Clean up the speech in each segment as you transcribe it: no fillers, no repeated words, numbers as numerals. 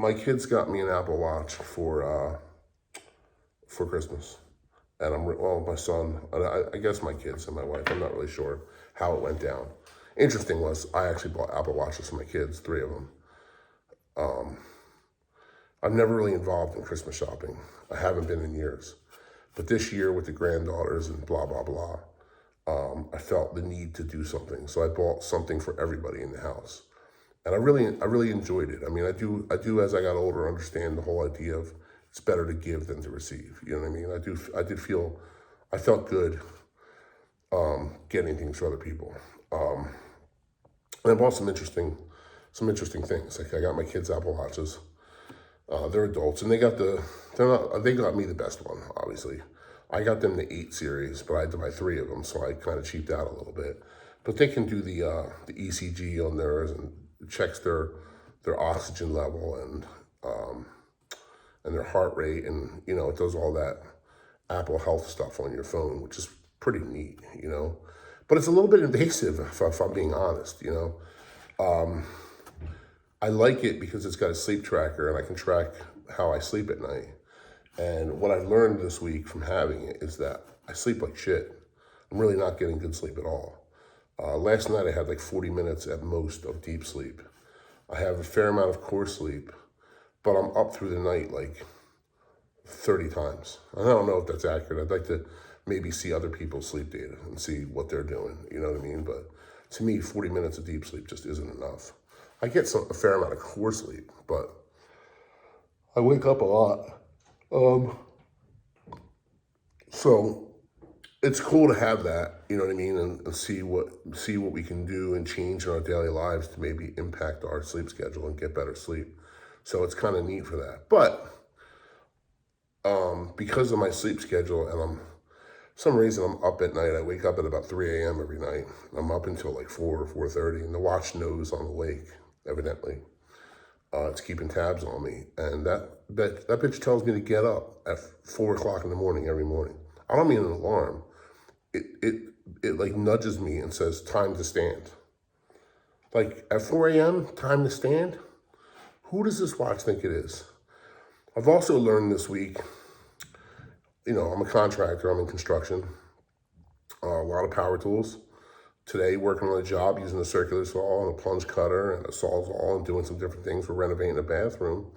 My kids got me an Apple Watch for Christmas. And my son, and I guess my kids and my wife, I'm not really sure how it went down. Interesting was I actually bought Apple Watches for my kids, 3 of them. I'm never really involved in Christmas shopping. I haven't been in years. But this year with the granddaughters and blah, blah, blah, I felt the need to do something. So I bought something for everybody in the house. And I really enjoyed it. I mean, I do as I got older understand the whole idea of it's better to give than to receive. You know what I mean? I felt good getting things for other people. And I bought some interesting things. Like I got my kids Apple Watches. They're adults, and they got me the best one, obviously. I got them the 8 series, but I had to buy 3 of them, so I kind of cheaped out a little bit. But they can do the ECG on theirs and checks their oxygen level and their heart rate, and it does all that Apple Health stuff on your phone, which is pretty neat, But it's a little bit invasive, if I'm being honest, I like it because it's got a sleep tracker and I can track how I sleep at night. And what I've learned this week from having it is that I sleep like shit. I'm really not getting good sleep at all. Last night I had like 40 minutes at most of deep sleep. I have a fair amount of core sleep, but I'm up through the night like 30 times. I don't know if that's accurate. I'd like to maybe see other people's sleep data and see what they're doing, you know what I mean? But to me, 40 minutes of deep sleep just isn't enough. I get a fair amount of core sleep, but I wake up a lot. So it's cool to have that, you know what I mean, and see what we can do and change in our daily lives to maybe impact our sleep schedule and get better sleep. So it's kind of neat for that. But because of my sleep schedule and some reason I'm up at night. I wake up at about 3 a.m. every night. I'm up until like 4 or 4:30, and the watch knows I'm awake, evidently. It's keeping tabs on me. And that bitch tells me to get up at 4 o'clock in the morning every morning. I don't mean an alarm. It like nudges me and says, time to stand. Like at 4 a.m., time to stand? Who does this watch think it is? I've also learned this week, I'm a contractor, I'm in construction, a lot of power tools. Today, working on a job using a circular saw and a plunge cutter and a sawzall and doing some different things. We're renovating a bathroom.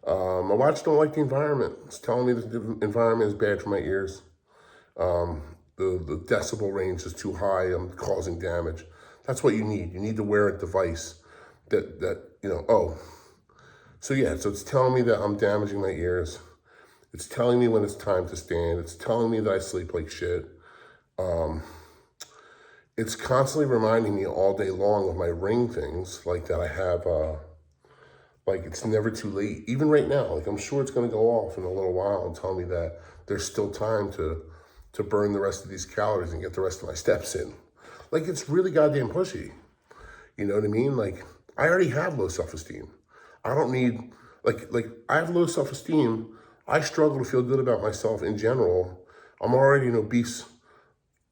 My watch don't like the environment. It's telling me the environment is bad for my ears. The decibel range is too high. I'm causing damage. That's what you need. You need to wear a device So it's telling me that I'm damaging my ears. It's telling me when it's time to stand. It's telling me that I sleep like shit. It's constantly reminding me all day long of my ring things, like that I have, like it's never too late. Even right now, like I'm sure it's gonna go off in a little while and tell me that there's still time to burn the rest of these calories and get the rest of my steps in. Like it's really goddamn pushy. You know what I mean? Like I already have low self-esteem. I don't need, like I have low self-esteem. I struggle to feel good about myself in general. I'm already an obese,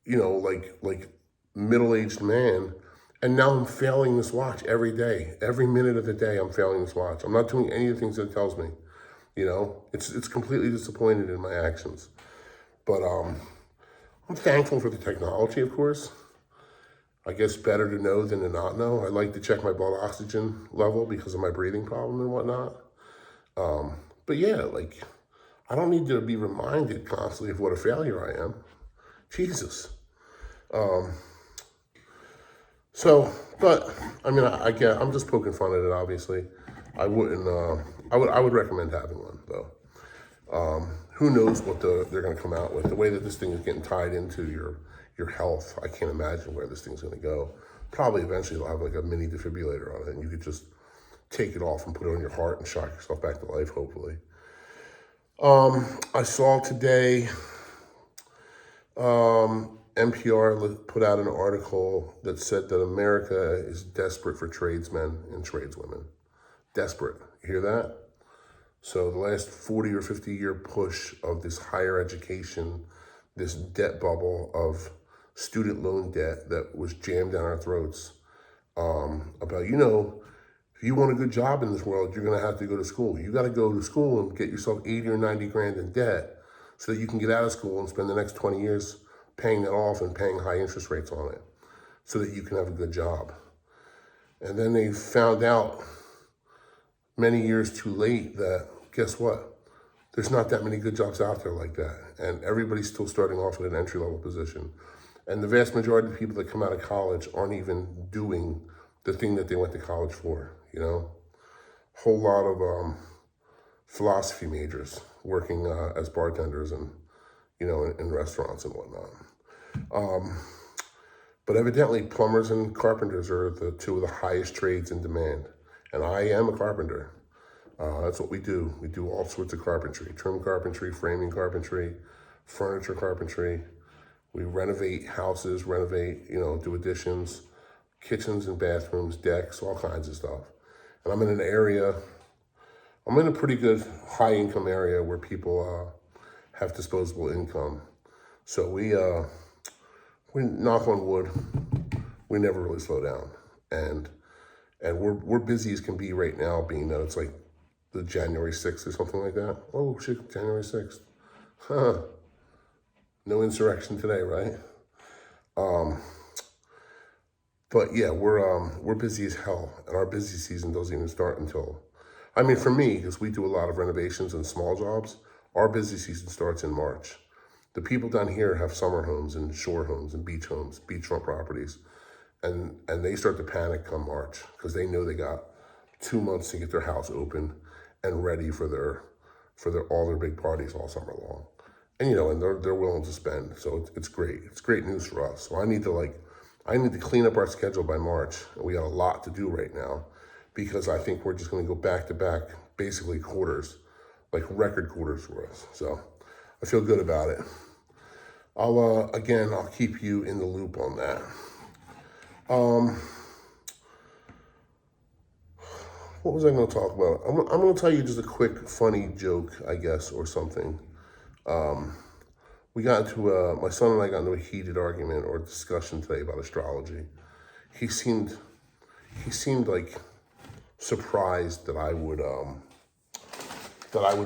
like middle-aged man, and now I'm failing this watch every day. Every minute of the day, I'm failing this watch. I'm not doing any of the things that it tells me. It's completely disappointed in my actions. But I'm thankful for the technology, of course. I guess better to know than to not know. I like to check my blood oxygen level because of my breathing problem and whatnot. But yeah, like I don't need to be reminded constantly of what a failure I am. Jesus. But I mean, I'm just poking fun at it. Obviously, I wouldn't. I would recommend having one though. Who knows what they're going to come out with? The way that this thing is getting tied into your health, I can't imagine where this thing's going to go. Probably eventually they'll have like a mini defibrillator on it, and you could just take it off and put it on your heart and shock yourself back to life. Hopefully. I saw today. NPR put out an article that said that America is desperate for tradesmen and tradeswomen. Desperate. You hear that? So the last 40 or 50 year push of this higher education, this debt bubble of student loan debt that was jammed down our throats, about, If you want a good job in this world, you're going to have to go to school. You got to go to school and get yourself 80 or 90 grand in debt so that you can get out of school and spend the next 20 years paying it off and paying high interest rates on it so that you can have a good job. And then they found out many years too late that, guess what? There's not that many good jobs out there like that. And everybody's still starting off at an entry-level position. And the vast majority of the people that come out of college aren't even doing the thing that they went to college for, you know? Whole lot of philosophy majors working as bartenders and, you know, in restaurants and whatnot. But evidently, plumbers and carpenters are the two of the highest trades in demand. And I am a carpenter. That's what we do. We do all sorts of carpentry, trim carpentry, framing carpentry, furniture carpentry. We renovate houses, do additions, kitchens and bathrooms, decks, all kinds of stuff. And I'm in a pretty good high income area where people have disposable income. So we knock on wood, we never really slow down. And we're busy as can be right now, being that it's like the January 6th or something like that. Oh shit, January 6th. Huh. No insurrection today, right? But yeah, we're busy as hell, and our busy season doesn't even start until, I mean, for me, because we do a lot of renovations and small jobs, our busy season starts in March. The people down here have summer homes and shore homes and beach homes, beachfront properties, and they start to panic come March because they know they got 2 months to get their house open and ready for all their big parties all summer long. And and they're willing to spend, so it's great. It's great news for us. So I need to clean up our schedule by March. And we got a lot to do right now because I think we're just going to go back to back, basically quarters, like record quarters for us. So I feel good about it. I'll keep you in the loop on that. What was I going to talk about? I'm going to tell you just a quick funny joke, I guess, or something. We got into my son and I got into a heated argument or discussion today about astrology. He seemed like surprised that I would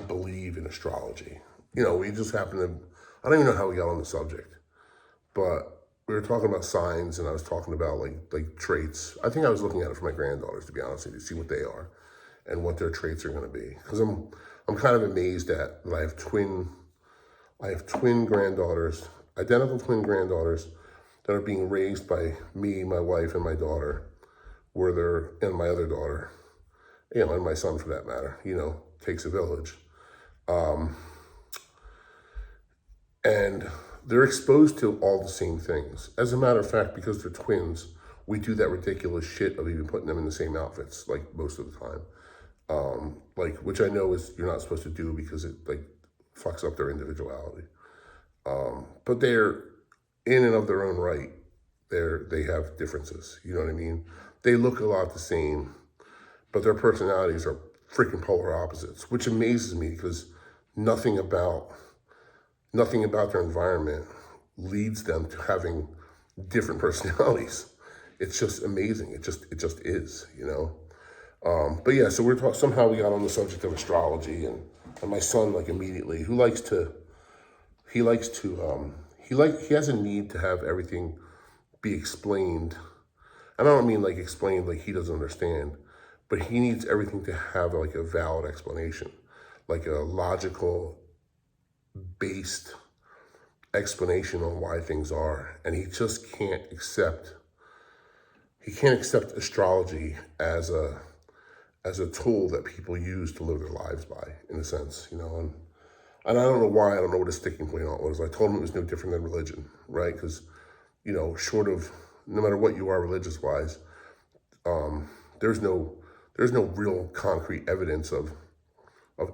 believe in astrology. We just happened to, I don't even know how we got on the subject, but we were talking about signs and I was talking about like traits. I think I was looking at it for my granddaughters, to be honest with you, to see what they are and what their traits are going to be. Because I'm kind of amazed that I have twin granddaughters, identical twin granddaughters that are being raised by me, my wife, and my daughter, and my other daughter, and my son for that matter, takes a village. And they're exposed to all the same things. As a matter of fact, because they're twins, we do that ridiculous shit of even putting them in the same outfits, like most of the time. Which I know is you're not supposed to do because it fucks up their individuality. But they're in and of their own right. They have differences. You know what I mean? They look a lot the same, but their personalities are freaking polar opposites, which amazes me because nothing about their environment leads them to having different personalities. It's just amazing. It just is, But yeah, so somehow we got on the subject of astrology and my son immediately, he has a need to have everything be explained. And I don't mean explained like he doesn't understand, but he needs everything to have a valid explanation, like a logical based explanation on why things are. And he just can't accept astrology as a tool that people use to live their lives by, in a sense, and I don't know why. I don't know what his sticking point was. I told him it was no different than religion, right? Because, short of, no matter what you are religious-wise, there's no real concrete evidence of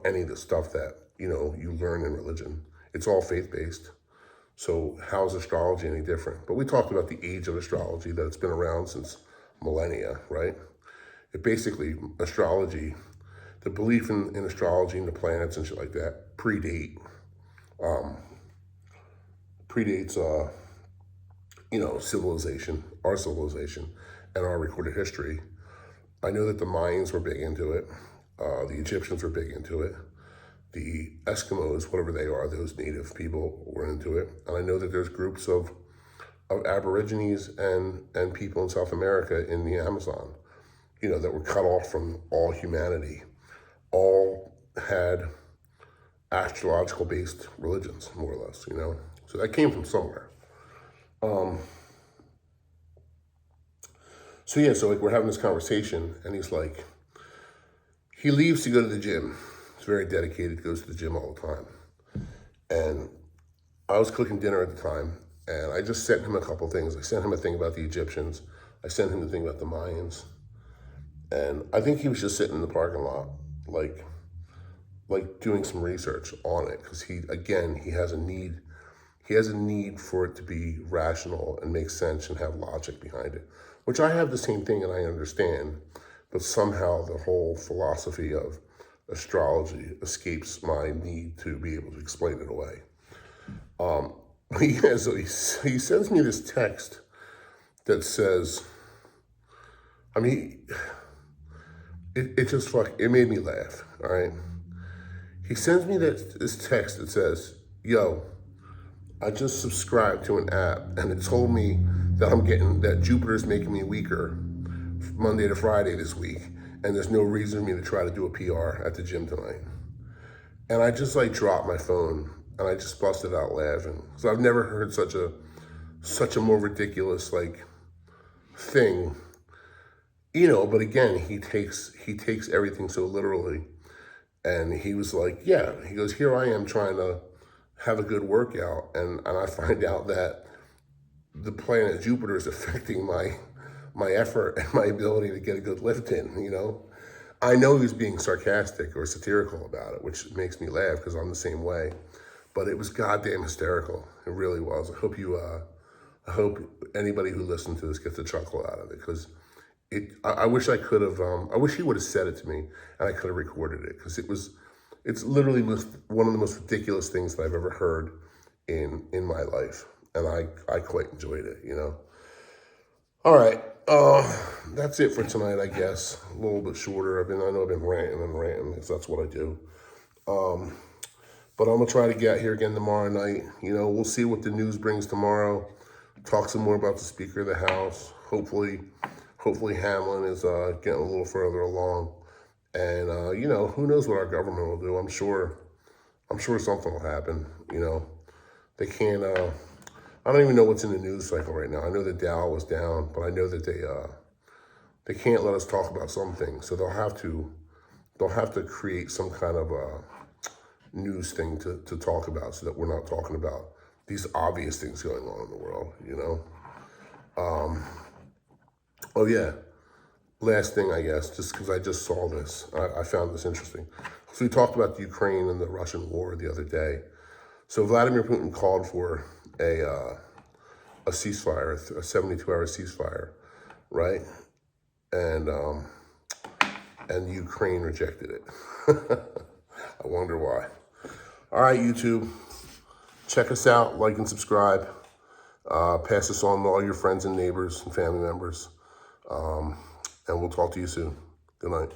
any of the stuff that, you learn in religion. It's all faith-based. So how is astrology any different? But we talked about the age of astrology, that it's been around since millennia, right? It basically, astrology, the belief in astrology and the planets and shit like that predates civilization, our civilization, and our recorded history. I know that the Mayans were big into it. The Egyptians were big into it. The Eskimos, whatever they are, those native people were into it. And I know that there's groups of Aborigines and people in South America in the Amazon, that were cut off from all humanity, all had astrological based religions, more or less, So that came from somewhere. So like we're having this conversation and he's like, he leaves to go to the gym. He's very dedicated, goes to the gym all the time. And I was cooking dinner at the time and I just sent him a couple things. I sent him a thing about the Egyptians. I sent him a thing about the Mayans. And I think he was just sitting in the parking lot, like doing some research on it. Cause he has a need. He has a need for it to be rational and make sense and have logic behind it, which I have the same thing and I understand, but somehow the whole philosophy of astrology escapes my need to be able to explain it away. So he sends me this text that says, it made me laugh, all right? He sends me this text that says, yo, I just subscribed to an app and it told me that Jupiter's making me weaker Monday to Friday this week. And there's no reason for me to try to do a PR at the gym tonight. And I just dropped my phone and I just busted out laughing. So I've never heard such a more ridiculous thing, but again, he takes everything so literally. And he was like, yeah, he goes, here I am trying to have a good workout. And I find out that the planet Jupiter is affecting my effort and my ability to get a good lift in, I know he was being sarcastic or satirical about it, which makes me laugh because I'm the same way. But it was goddamn hysterical. It really was. I hope anybody who listened to this gets a chuckle out of it because I wish I could have, I wish he would have said it to me and I could have recorded it because it's literally one of the most ridiculous things that I've ever heard in my life. And I quite enjoyed it, All right, that's it for tonight, I guess. A little bit shorter. I know I've been ranting because that's what I do. But I'm gonna try to get here again tomorrow night. We'll see what the news brings tomorrow. Talk some more about the Speaker of the House. Hopefully Hamlin is getting a little further along. And who knows what our government will do? I'm sure something will happen. They can't. I don't even know what's in the news cycle right now. I know the Dow was down, but I know that they can't let us talk about some things. So they'll have to create some kind of news thing to talk about so that we're not talking about these obvious things going on in the world, Oh yeah, last thing, I guess, just because I just saw this, I found this interesting. So we talked about the Ukraine and the Russian war the other day. So Vladimir Putin called for a ceasefire, a 72-hour ceasefire, right? And Ukraine rejected it. I wonder why. All right, YouTube, check us out, like and subscribe. Pass this on to all your friends and neighbors and family members. And we'll talk to you soon. Good night.